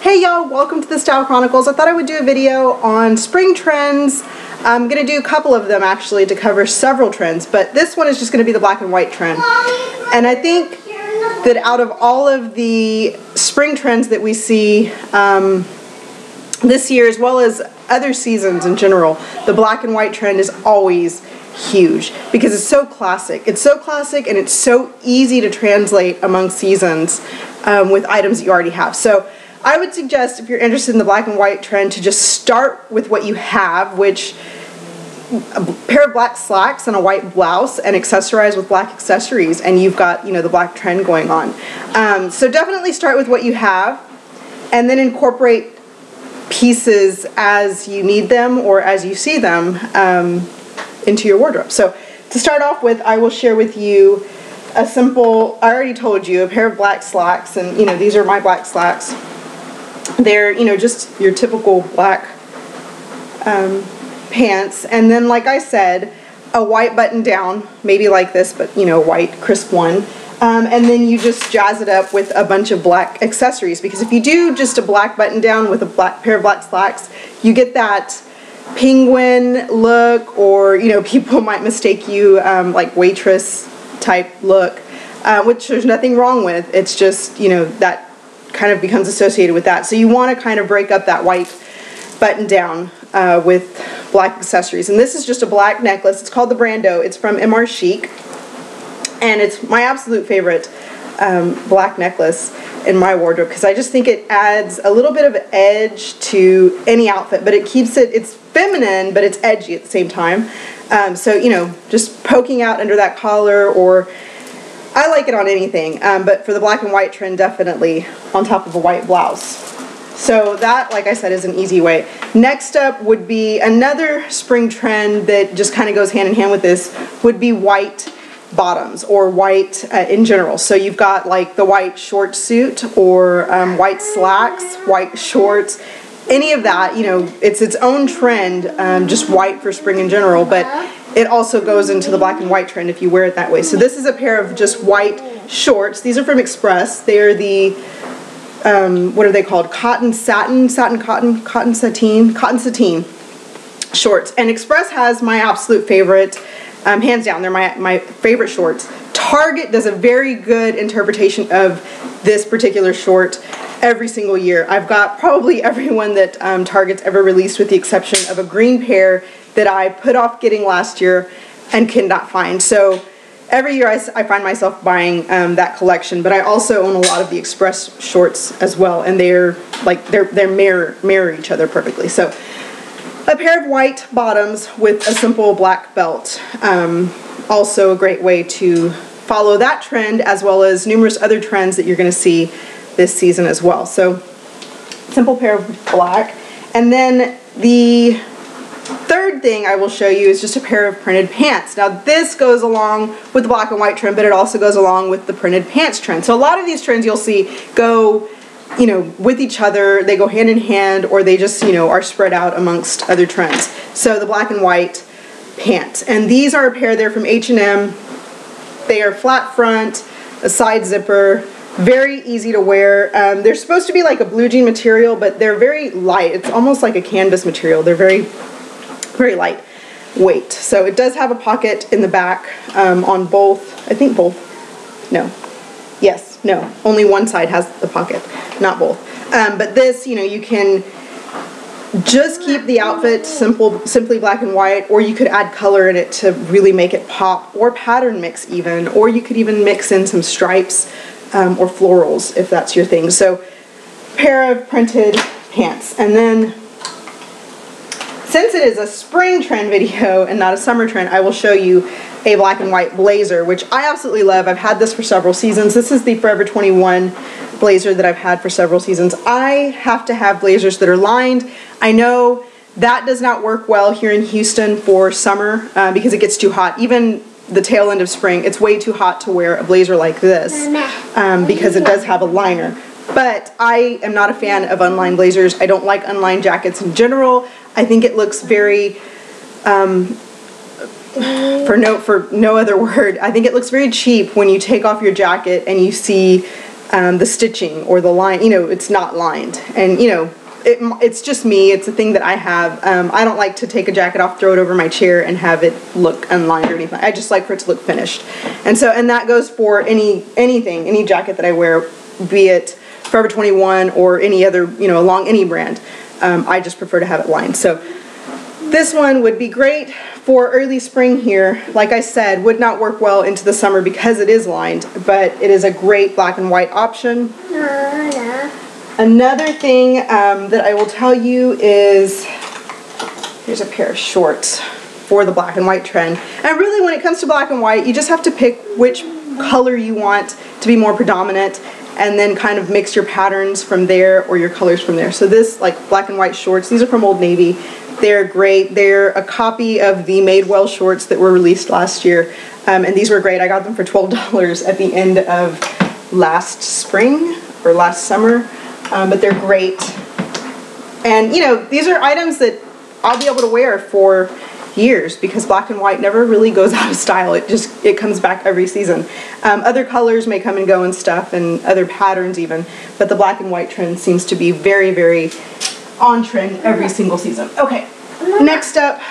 Hey y'all, welcome to the Style Chronicles. I thought I would do a video on spring trends. I'm going to do a couple of them actually to cover several trends, but this one is just going to be the black and white trend. And I think that out of all of the spring trends that we see this year, as well as other seasons in general, the black and white trend is always huge because it's so classic. It's so classic and it's so easy to translate among seasons with items that you already have. So I would suggest, if you're interested in the black and white trend, to just start with what you have, which a pair of black slacks and a white blouse, and accessorize with black accessories, and you've got, you know, the black trend going on. So definitely start with what you have and then incorporate pieces as you need them or as you see them into your wardrobe. So to start off with, I will share with you a simple, I already told you, a pair of black slacks, and you know, these are my black slacks. They're, you know, just your typical black pants, and then, like I said, a white button down, maybe like this, but you know, white crisp one, and then you just jazz it up with a bunch of black accessories, because if you do just a black button down with a black pair of black slacks, you get that penguin look, or you know, people might mistake you like waitress type look, which there's nothing wrong with. It's just, you know, that kind of becomes associated with that. So you want to kind of break up that white button down with black accessories. And this is just a black necklace. It's called the Brando. It's from MR Chic, and it's my absolute favorite black necklace in my wardrobe because I just think it adds a little bit of edge to any outfit, but it keeps it, it's feminine, but it's edgy at the same time. So, you know, just poking out under that collar, or I like it on anything, but for the black and white trend, definitely on top of a white blouse. So that, like I said, is an easy way. Next up would be another spring trend that just kind of goes hand in hand with this, would be white bottoms, or white in general. So you've got like the white short suit, or white slacks, white shorts, any of that. You know, it's its own trend, just white for spring in general, but it also goes into the black and white trend if you wear it that way. So this is a pair of just white shorts. These are from Express. They are the, what are they called? Cotton satin shorts. And Express has my absolute favorite, hands down, they're my favorite shorts. Target does a very good interpretation of this particular short every single year. I've got probably every one that Target's ever released, with the exception of a green pair that I put off getting last year and cannot find. So every year I find myself buying that collection, but I also own a lot of the Express shorts as well, and they're like they mirror each other perfectly. So a pair of white bottoms with a simple black belt, also a great way to follow that trend, as well as numerous other trends that you're going to see this season as well. So simple pair of black. And then the third thing I will show you is just a pair of printed pants. Now this goes along with the black and white trend, but it also goes along with the printed pants trend. So a lot of these trends you'll see go, you know, with each other. They go hand in hand, or they just, you know, are spread out amongst other trends. So the black and white pants. And these are a pair, they're from H&M. They are flat front, a side zipper, very easy to wear. They're supposed to be like a blue jean material, but they're very light. It's almost like a canvas material. They're very light weight. So it does have a pocket in the back on both, I think both, no, yes, no, only one side has the pocket, not both. But this, you know, you can just keep the outfit simply black and white, or you could add color in it to really make it pop, or pattern mix even, or you could even mix in some stripes or florals if that's your thing. So pair of printed pants. And then, since it is a spring trend video and not a summer trend, I will show you a black and white blazer, which I absolutely love. I've had this for several seasons. This is the Forever 21 blazer that I've had for several seasons. I have to have blazers that are lined. I know that does not work well here in Houston for summer because it gets too hot. Even the tail end of spring, it's way too hot to wear a blazer like this because it does have a liner. But I am not a fan of unlined blazers. I don't like unlined jackets in general. I think it looks very, for no other word, I think it looks very cheap when you take off your jacket and you see the stitching or the line, you know, it's not lined. And, you know, it's just me. It's a thing that I have. I don't like to take a jacket off, throw it over my chair, and have it look unlined or anything. I just like for it to look finished. And that goes for any jacket that I wear, be it Forever 21 or any other, you know, along any brand. I just prefer to have it lined. So this one would be great for early spring here. Like I said, would not work well into the summer because it is lined, but it is a great black and white option. Another thing that I will tell you is, here's a pair of shorts for the black and white trend. And really, when it comes to black and white, you just have to pick which color you want to be more predominant, and then kind of mix your patterns from there or your colors from there. So this, like, black and white shorts, these are from Old Navy. They're great. They're a copy of the Madewell shorts that were released last year. And these were great. I got them for $12 at the end of last spring or last summer. But they're great. And, you know, these are items that I'll be able to wear for years because black and white never really goes out of style. It comes back every season. Other colors may come and go and stuff, and other patterns even, but the black and white trend seems to be very, very on trend every single season. Okay, next up,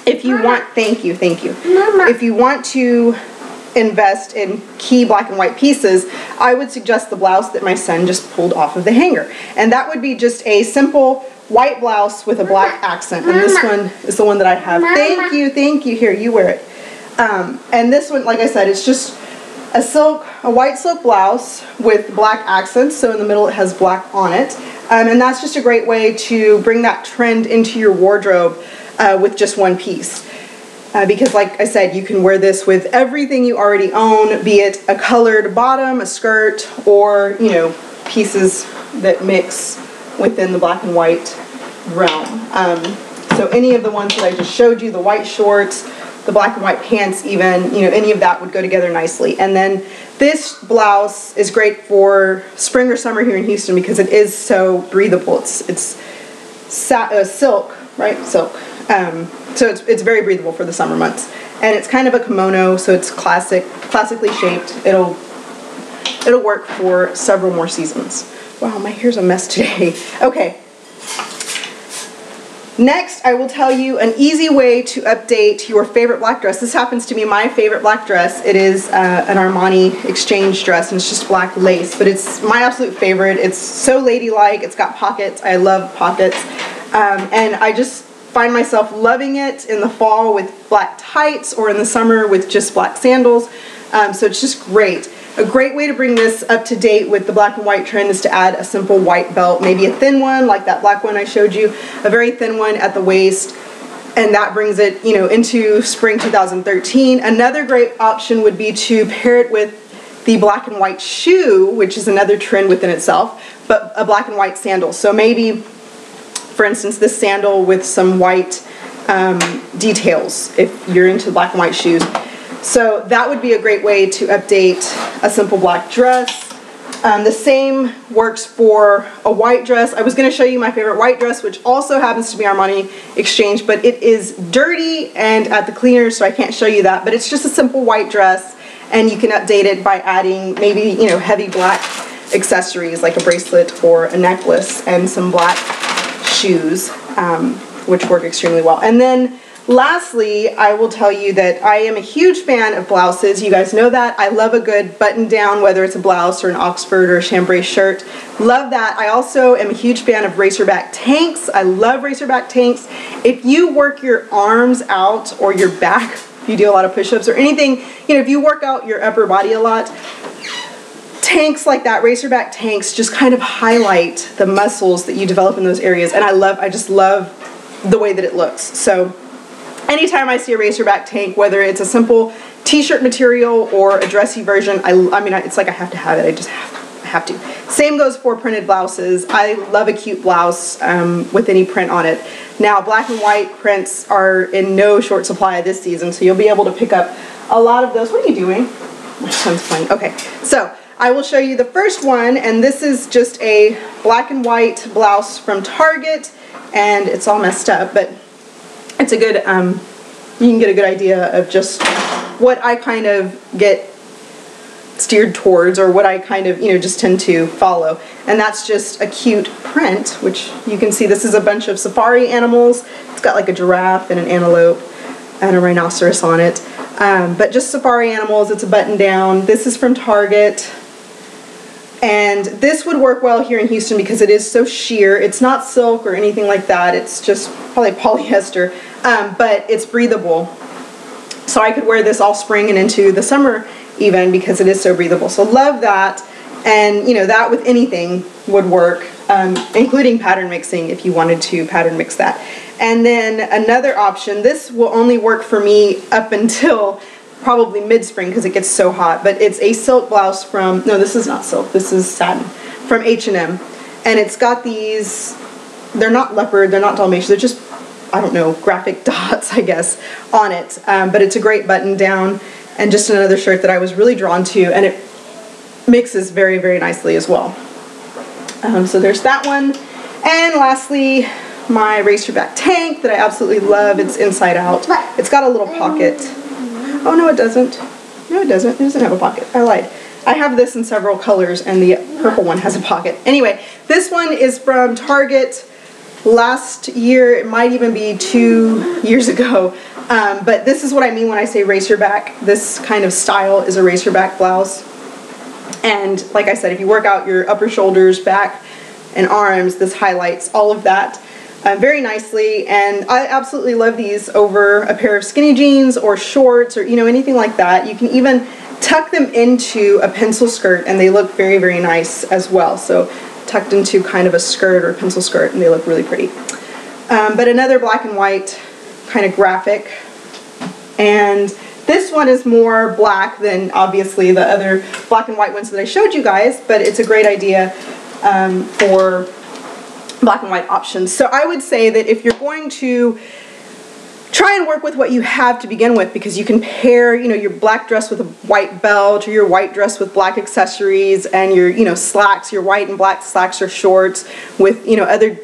if you want, thank you. If you want to invest in key black and white pieces, I would suggest the blouse that my son just pulled off of the hanger. And that would be just a simple white blouse with a black accent. And this one is the one that I have. Thank you. Here, you wear it. And this one, like I said, it's just a white silk blouse with black accents. So in the middle it has black on it. And that's just a great way to bring that trend into your wardrobe with just one piece. Because like I said, you can wear this with everything you already own, be it a colored bottom, a skirt, or, you know, pieces that mix within the black and white realm. So any of the ones that I just showed you, the white shorts, the black and white pants even, you know, any of that would go together nicely. And then this blouse is great for spring or summer here in Houston because it is so breathable. It's silk, right? Silk. So it's very breathable for the summer months, and it's kind of a kimono, so it's classically shaped. It'll work for several more seasons. Wow, my hair's a mess today. Okay. Next, I will tell you an easy way to update your favorite black dress. This happens to be my favorite black dress. It is an Armani exchange dress, and it's just black lace, but it's my absolute favorite. It's so ladylike. It's got pockets. I love pockets, and I just find myself loving it in the fall with black tights or in the summer with just black sandals. So it's just great. A great way to bring this up to date with the black and white trend is to add a simple white belt, maybe a thin one like that black one I showed you, a very thin one at the waist, and that brings it, you know, into spring 2013. Another great option would be to pair it with the black and white shoe, which is another trend within itself, but a black and white sandal. So maybe, for instance, this sandal with some white details if you're into black and white shoes. So that would be a great way to update a simple black dress. The same works for a white dress. I was going to show you my favorite white dress, which also happens to be Armani Exchange, but it is dirty and at the cleaner, so I can't show you that. But it's just a simple white dress, and you can update it by adding maybe, you know, heavy black accessories like a bracelet or a necklace and some black shoes, which work extremely well. And then lastly, I will tell you that I am a huge fan of blouses. You guys know that. I love a good button down, whether it's a blouse or an Oxford or a chambray shirt. Love that. I also am a huge fan of racerback tanks. I love racerback tanks. If you work your arms out or your back, if you do a lot of push-ups or anything, you know, if you work out your upper body a lot, tanks like that, racerback tanks, just kind of highlight the muscles that you develop in those areas. And I just love the way that it looks. So anytime I see a racerback tank, whether it's a simple t-shirt material or a dressy version, I mean, it's like I have to have it. I just have to. Same goes for printed blouses. I love a cute blouse with any print on it. Now, black and white prints are in no short supply this season, so you'll be able to pick up a lot of those. What are you doing? My son's playing. Okay, so I will show you the first one, and this is just a black and white blouse from Target, and it's all messed up, but it's a good, you can get a good idea of just what I kind of get steered towards, or what I kind of, just tend to follow. And that's just a cute print, which you can see this is a bunch of safari animals. It's got like a giraffe and an antelope and a rhinoceros on it. But just safari animals. It's a button down. This is from Target. And this would work well here in Houston because it is so sheer. It's not silk or anything like that. It's just probably polyester, but it's breathable. So I could wear this all spring and into the summer even because it is so breathable. So love that. And that with anything would work, including pattern mixing if you wanted to pattern mix that. And then another option, this will only work for me up until probably mid-spring because it gets so hot, but it's a silk blouse from, no, this is not silk, this is satin, from H&M. And it's got these, they're not leopard, they're not Dalmatian, they're just, I don't know, graphic dots, I guess, on it. But it's a great button down and just another shirt that I was really drawn to, and it mixes very, very nicely as well. So there's that one. And lastly, my racerback tank that I absolutely love. It's inside out. It's got a little pocket. Oh, no, it doesn't. No, it doesn't. It doesn't have a pocket. I lied. I have this in several colors, and the purple one has a pocket. Anyway, this one is from Target last year. It might even be 2 years ago. But this is what I mean when I say racerback. This kind of style is a racerback blouse. And like I said, if you work out your upper shoulders, back, and arms, this highlights all of that very nicely. And I absolutely love these over a pair of skinny jeans or shorts or anything like that. You can even tuck them into a pencil skirt and they look very, very nice as well. So tucked into kind of a skirt or a pencil skirt and they look really pretty. But another black and white kind of graphic. And this one is more black than obviously the other black and white ones that I showed you guys, but it's a great idea for black and white options. So I would say that if you're going to try and work with what you have to begin with, because you can pair, your black dress with a white belt, or your white dress with black accessories, and your, slacks, your white and black slacks or shorts with, other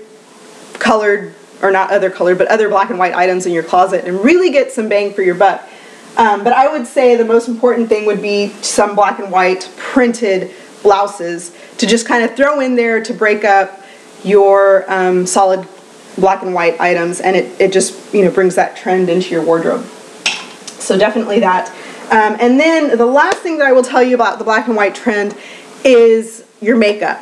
colored, or not other colored, but other black and white items in your closet, and really get some bang for your buck. But I would say the most important thing would be some black and white printed blouses to just kind of throw in there to break up your solid black and white items, and it just brings that trend into your wardrobe. So definitely that. And then the last thing that I will tell you about the black and white trend is your makeup,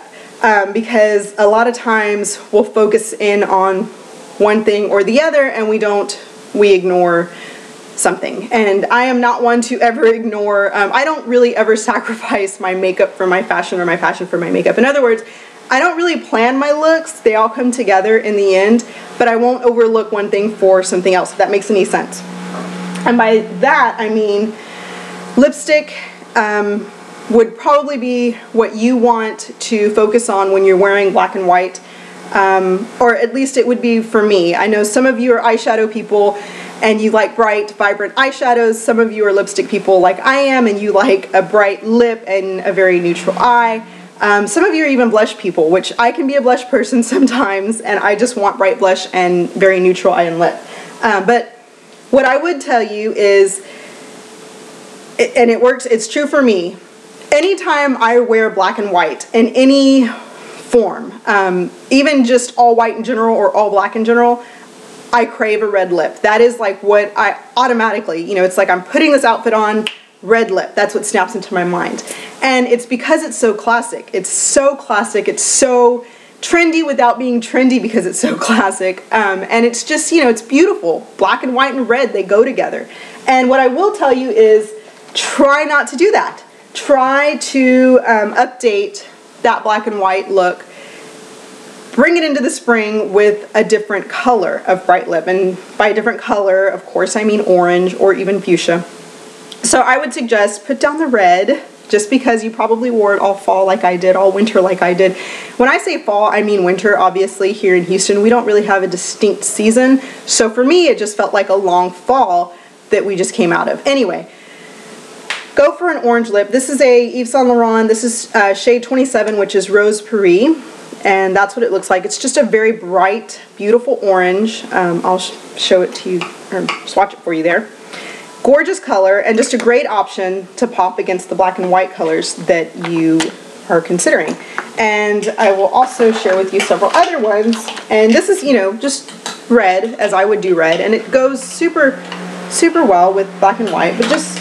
because a lot of times we'll focus in on one thing or the other and we ignore something. And I am not one to ever ignore, I don't really ever sacrifice my makeup for my fashion or my fashion for my makeup. In other words, I don't really plan my looks. They all come together in the end, but I won't overlook one thing for something else, if that makes any sense. And by that, I mean lipstick would probably be what you want to focus on when you're wearing black and white, or at least it would be for me. I know some of you are eyeshadow people and you like bright, vibrant eyeshadows. Some of you are lipstick people like I am, and you like a bright lip and a very neutral eye. Some of you are even blush people, which I can be a blush person sometimes, and I just want bright blush and very neutral eye and lip. But what I would tell you is, and it works, it's true for me, anytime I wear black and white in any form, even just all white in general or all black in general, I crave a red lip. That is like what I automatically, it's like I'm putting this outfit on, red lip. That's what snaps into my mind. And it's because it's so classic. It's so classic. It's so trendy without being trendy because it's so classic. And it's just, it's beautiful. Black and white and red, they go together. And what I will tell you is try not to do that. Try to update that black and white look. Bring it into the spring with a different color of bright lip. And by a different color, of course, I mean orange or even fuchsia. So I would suggest put down the red, just because you probably wore it all fall like I did, all winter like I did. When I say fall, I mean winter. Obviously, here in Houston, we don't really have a distinct season. So for me, it just felt like a long fall that we just came out of. Anyway, go for an orange lip. This is a Yves Saint Laurent. This is shade 27, which is Rose Paris. And that's what it looks like. It's just a very bright, beautiful orange. I'll show it to you, or swatch it for you there. Gorgeous color and just a great option to pop against the black and white colors that you are considering. And I will also share with you several other ones. And this is, you know, just red, as I would do red, and it goes super, super well with black and white, but just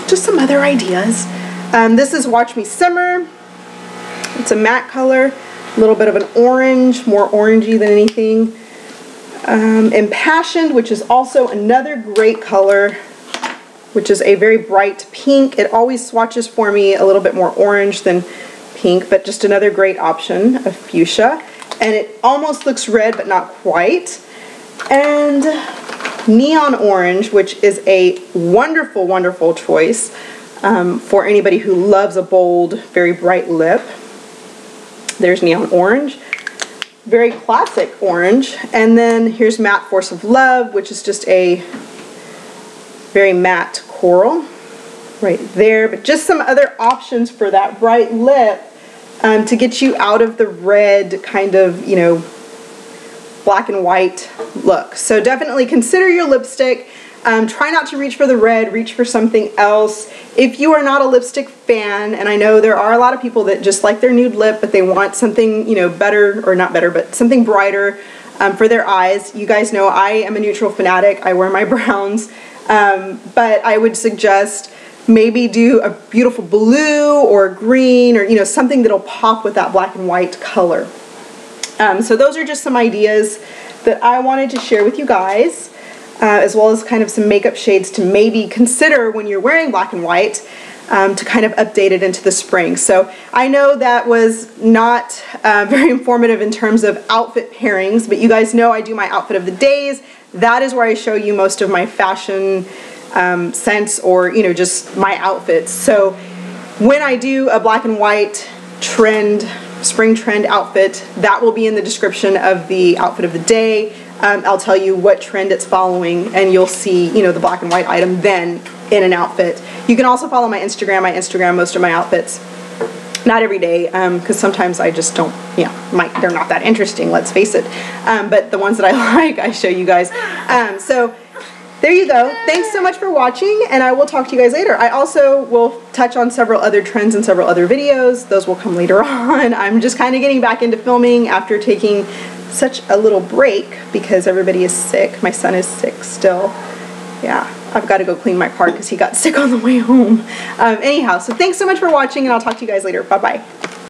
some other ideas. This is Watch Me Simmer. It's a matte color, a little bit of an orange, more orangey than anything. Impassioned, which is also another great color, which is a very bright pink. It always swatches for me a little bit more orange than pink, but just another great option of fuchsia. And it almost looks red, but not quite. And neon orange, which is a wonderful, wonderful choice for anybody who loves a bold, very bright lip. There's neon orange. Very classic orange. And then here's Matte Force of Love, which is just a very matte coral right there. But just some other options for that bright lip to get you out of the red kind of, you know, black and white look. So definitely consider your lipstick. Try not to reach for the red, reach for something else. If you are not a lipstick fan, and I know there are a lot of people that just like their nude lip, but they want something, you know, better, or not better, but something brighter for their eyes. You guys know I am a neutral fanatic. I wear my browns, but I would suggest maybe do a beautiful blue or green, or, you know, something that'll pop with that black and white color. So those are just some ideas that I wanted to share with you guys. As well as kind of some makeup shades to maybe consider when you're wearing black and white to kind of update it into the spring. So I know that was not very informative in terms of outfit pairings, but you guys know I do my outfit of the days. That is where I show you most of my fashion sense, or, you know, just my outfits. So when I do a black and white trend, spring trend outfit, that will be in the description of the outfit of the day. I'll tell you what trend it's following, and you'll see, you know, the black and white item then in an outfit. You can also follow my Instagram. I Instagram most of my outfits. Not every day, because sometimes I just don't, you know, they're not that interesting, let's face it. But the ones that I like, I show you guys. So there you go. Thanks so much for watching, and I will talk to you guys later. I also will touch on several other trends in several other videos. Those will come later on. I'm just kind of getting back into filming after taking such a little break because everybody is sick. My son is sick still. Yeah, I've got to go clean my car because he got sick on the way home. Anyhow, so thanks so much for watching, and I'll talk to you guys later. Bye-bye.